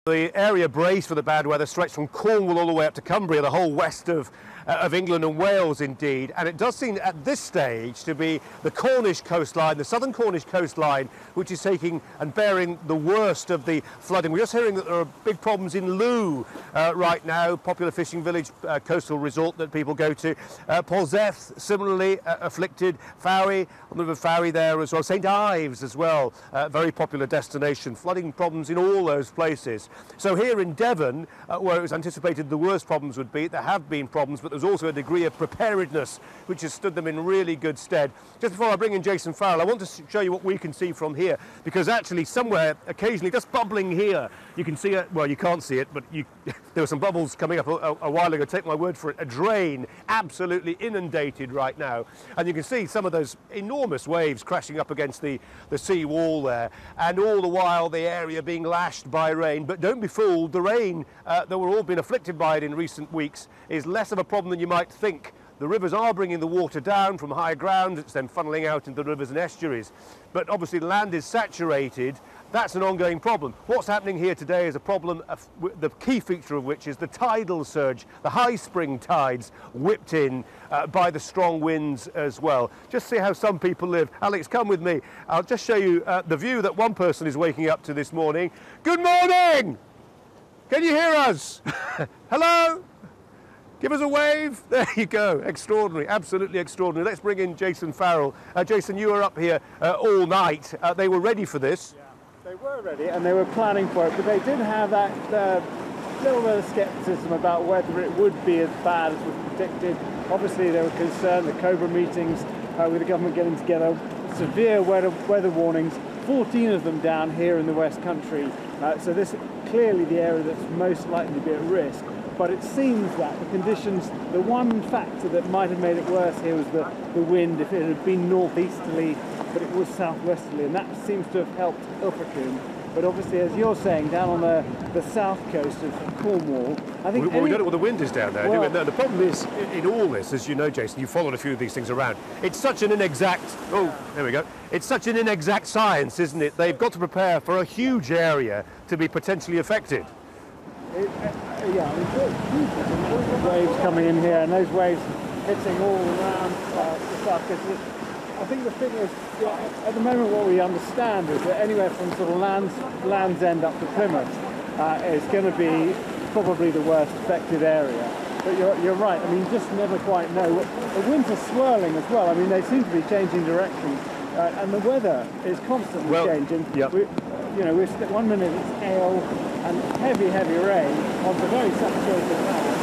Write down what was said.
The area braced for the bad weather stretched from Cornwall all the way up to Cumbria, the whole west of England and Wales indeed. And it does seem at this stage to be the Cornish coastline, the southern Cornish coastline, which is taking and bearing the worst of the flooding. We're just hearing that there are big problems in Looe right now, popular fishing village, coastal resort that people go to. Polzeath, similarly afflicted. Fowey, on the River Fowey there as well. St Ives as well, very popular destination. Flooding problems in all those places. So here in Devon, where it was anticipated the worst problems would be, there have been problems, but there's also a degree of preparedness which has stood them in really good stead. Just before I bring in Jason Farrell, I want to show you what we can see from here, because actually somewhere, occasionally, just bubbling here, you can see it, well, you can't see it, but there were some bubbles coming up a while ago, take my word for it, a drain, absolutely inundated right now. And you can see some of those enormous waves crashing up against the sea wall there, and all the while the area being lashed by rain. But don't be fooled, the rain that we're all been afflicted by it in recent weeks is less of a problem than you might think. The rivers are bringing the water down from higher ground, it's then funneling out into the rivers and estuaries. But obviously land is saturated, that's an ongoing problem. What's happening here today is a problem, the key feature of which is the tidal surge, the high spring tides whipped in by the strong winds as well. Just see how some people live. Alex, come with me. I'll just show you the view that one person is waking up to this morning. Good morning! Can you hear us? Hello? Give us a wave. There you go. Extraordinary, absolutely extraordinary. Let's bring in Jason Farrell. Jason, you were up here all night. They were ready for this. Yeah, they were ready and they were planning for it, but they did have that little bit of scepticism about whether it would be as bad as was predicted. Obviously, they were concerned, the Cobra meetings with the government getting together, severe weather warnings, 14 of them down here in the West Country. So this is clearly the area that's most likely to be at risk. But it seems that the conditions, the one factor that might have made it worse here was the wind. If it had been northeasterly, but it was southwesterly, and that seems to have helped Ilfracombe. But obviously, as you're saying, down on the south coast of Cornwall, I think... Well, we don't know what the wind is down there, do we? No, the problem is, in all this, as you know, Jason, you've followed a few of these things around, it's such an inexact... Oh, there we go. It's such an inexact science, isn't it? They've got to prepare for a huge area to be potentially affected. Yeah, huge waves coming in here, and those waves hitting all around the south coast. I think the thing is, at the moment what we understand is that anywhere from sort of Land's End up to Plymouth is going to be probably the worst affected area. But you're right, I mean, you just never quite know. The winds are swirling as well, I mean, they seem to be changing direction, and the weather is constantly changing. Yep. One minute it's hail and heavy rain on the very saturated land.